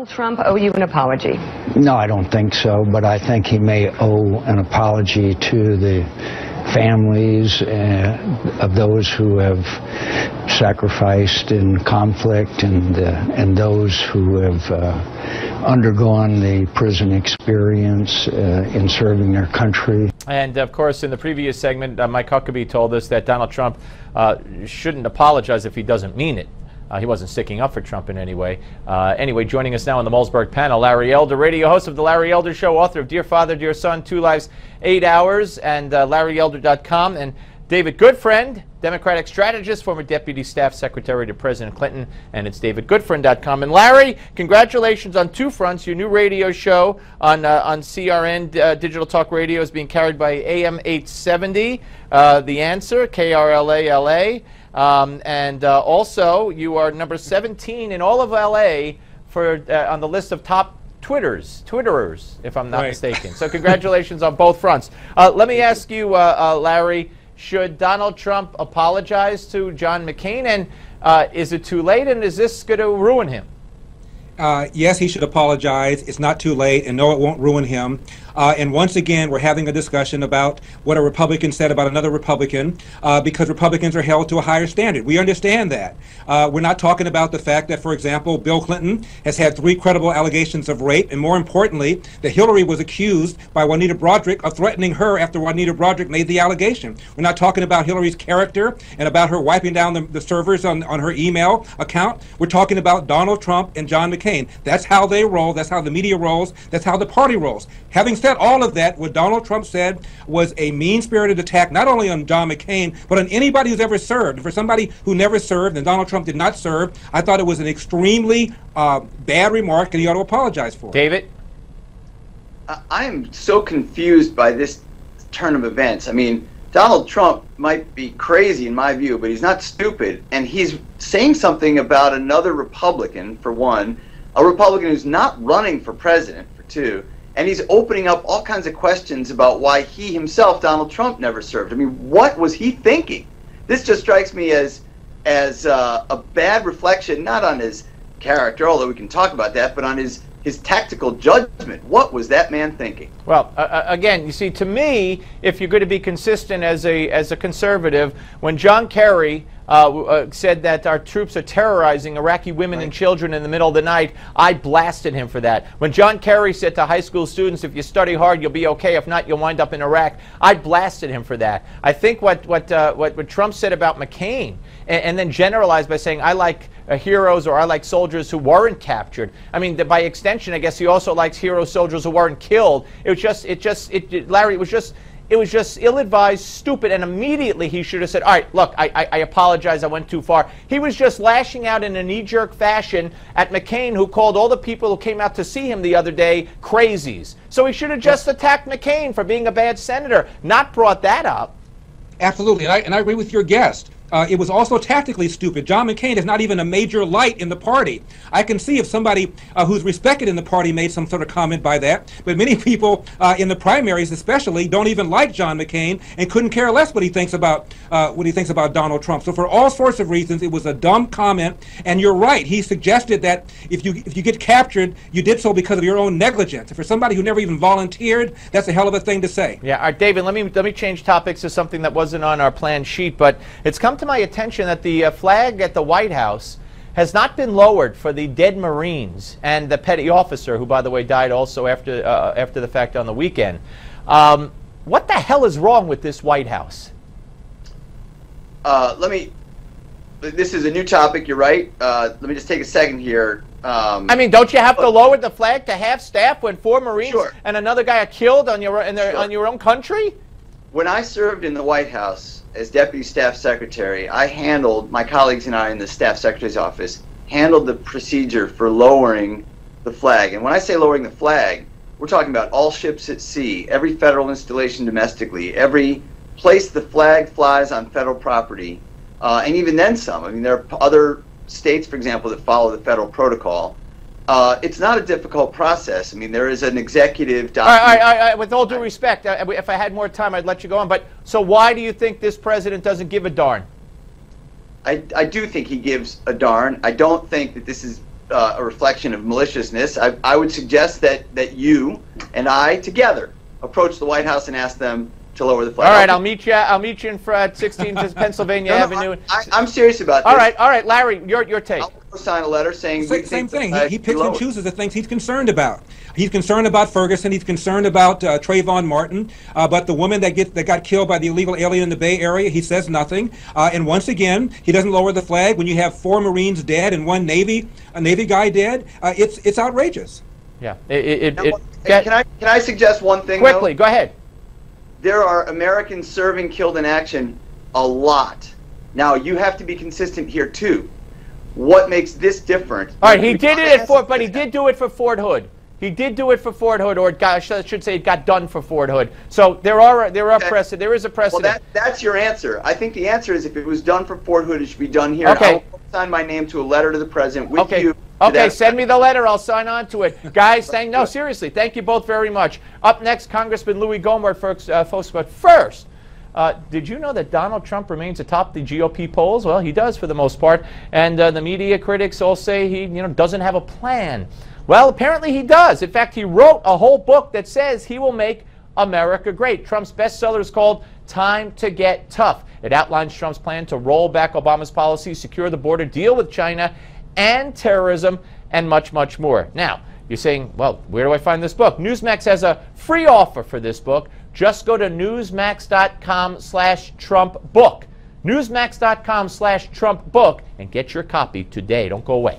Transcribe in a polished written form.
Donald Trump owe you an apology? No, I don't think so, but I think he may owe an apology to the families of those who have sacrificed in conflict and those who have undergone the prison experience in serving their country. And of course, in the previous segment, Mike Huckabee told us that Donald Trump shouldn't apologize if he doesn't mean it. He wasn't sticking up for Trump in any way. Anyway, joining us now on the Malzberg panel, Larry Elder, radio host of The Larry Elder Show, author of Dear Father, Dear Son, 2 Lives, 8 Hours, and LarryElder.com, and David Goodfriend, Democratic strategist, former Deputy Staff Secretary to President Clinton, and it's DavidGoodfriend.com. And Larry, congratulations on 2 fronts. Your new radio show on CRN Digital Talk Radio is being carried by AM 870, The Answer, KRLA-LA. And also, you are number 17 in all of LA for on the list of top Twitterers, if I'm not mistaken. So congratulations on both fronts. Let me ask you, Larry, should Donald Trump apologize to John McCain? And is it too late? And is this going to ruin him? Yes, he should apologize. It's not too late, and no, it won't ruin him. And once again, we're having a discussion about what a Republican said about another Republican, because Republicans are held to a higher standard. We understand that. We're not talking about the fact that, for example, Bill Clinton has had 3 credible allegations of rape, and more importantly, that Hillary was accused by Juanita Broaddrick of threatening her after Juanita Broaddrick made the allegation. We're not talking about Hillary's character and about her wiping down the servers on her email account. We're talking about Donald Trump and John McCain. That's how they roll. That's how the media rolls. That's how the party rolls. Having said all of that, what Donald Trump said was a mean-spirited attack not only on John McCain, but on anybody who's ever served. And for somebody who never served, and Donald Trump did not serve, I thought it was an extremely bad remark, and he ought to apologize for it. David? I am so confused by this turn of events. I mean, Donald Trump might be crazy in my view, but he's not stupid. And he's saying something about another Republican, for one, a Republican who's not running for president, for 2, and he's opening up all kinds of questions about why he himself, Donald Trump, never served. I mean, what was he thinking? This just strikes me as a bad reflection, not on his character, although we can talk about that, but on his tactical judgment. What was that man thinking? Well, again, you see, to me, if you're going to be consistent as a conservative, when John Kerry said that our troops are terrorizing Iraqi women and children in the middle of the night, I blasted him for that. When John Kerry said to high school students, if you study hard, you'll be okay. If not, you'll wind up in Iraq, I blasted him for that. I think what Trump said about McCain, and then generalized by saying, I like heroes or I like soldiers who weren't captured. I mean, by extension, I guess he also likes hero soldiers who weren't killed. It was just, Larry, it was just ill-advised, stupid, and immediately he should have said, all right, look, I apologize, I went too far. He was just lashing out in a knee-jerk fashion at McCain, who called all the people who came out to see him the other day crazies. So he should have just attacked McCain for being a bad senator, not brought that up. Absolutely, and I agree with your guest. It was also tactically stupid. John McCain is not even a major light in the party. I can see if somebody who's respected in the party made some sort of comment by that, but many people in the primaries especially don't even like John McCain and couldn't care less what he thinks about Donald Trump. So for all sorts of reasons, it was a dumb comment, and you're right. He suggested that if you get captured, you did so because of your own negligence. And for somebody who never even volunteered, that's a hell of a thing to say. Yeah, all right, David, let me change topics to something that wasn't on our planned sheet, but it's come to my attention that the flag at the White House has not been lowered for the dead Marines and the petty officer, who, by the way, died also after the fact on the weekend. What the hell is wrong with this White House? This is a new topic, you're right. Let me just take a second here. I mean, don't you have to lower the flag to half staff when 4 Marines and another guy are killed on your own country? When I served in the White House as Deputy Staff Secretary, my colleagues and I in the Staff Secretary's office handled the procedure for lowering the flag. And when I say lowering the flag, we're talking about all ships at sea, every federal installation domestically, every place the flag flies on federal property, and even then some. I mean, there are other states, for example, that follow the federal protocol. It's not a difficult process. I mean, there is an executive document. All right, with all due respect, if I had more time, I'd let you go on. But so why do you think this president doesn't give a darn? I do think he gives a darn. I don't think that this is a reflection of maliciousness. I would suggest that you and I together approach the White House and ask them to lower the flag. All right, I'll meet you at 16 Pennsylvania Avenue. I'm serious about this. All right, Larry, your take. I'll sign a letter saying same thing. He picks and chooses the things he's concerned about. He's concerned about Ferguson. He's concerned about Trayvon Martin. But the woman that got killed by the illegal alien in the Bay Area, he says nothing. And once again, he doesn't lower the flag when you have 4 Marines dead and 1 Navy guy dead. It's outrageous. Yeah. Can I suggest one thing? Quickly, go ahead. There are Americans serving, killed in action, a lot. Now you have to be consistent here too. What makes this different? All right, he did it at Fort, but he did do it for Fort Hood. He did do it for Fort Hood, or I should say, it got done for Fort Hood. So there is a precedent. Well, that's your answer. I think the answer is if it was done for Fort Hood, it should be done here. Okay. I will sign my name to a letter to the president with you. Okay, send me the letter. I'll sign on to it. Guys, no, seriously, thank you both very much. Up next, Congressman Louis Gohmert, folks. But first, did you know that Donald Trump remains atop the GOP polls? Well, he does for the most part. And the media critics all say he doesn't have a plan. Well, apparently he does. In fact, he wrote a whole book that says he will make America great. Trump's bestseller is called Time to Get Tough. It outlines Trump's plan to roll back Obama's policies, secure the border, deal with China and terrorism, and much, much more. Now, you're saying, well, where do I find this book? Newsmax has a free offer for this book. Just go to newsmax.com/Trump book. Newsmax.com/Trump book and get your copy today. Don't go away.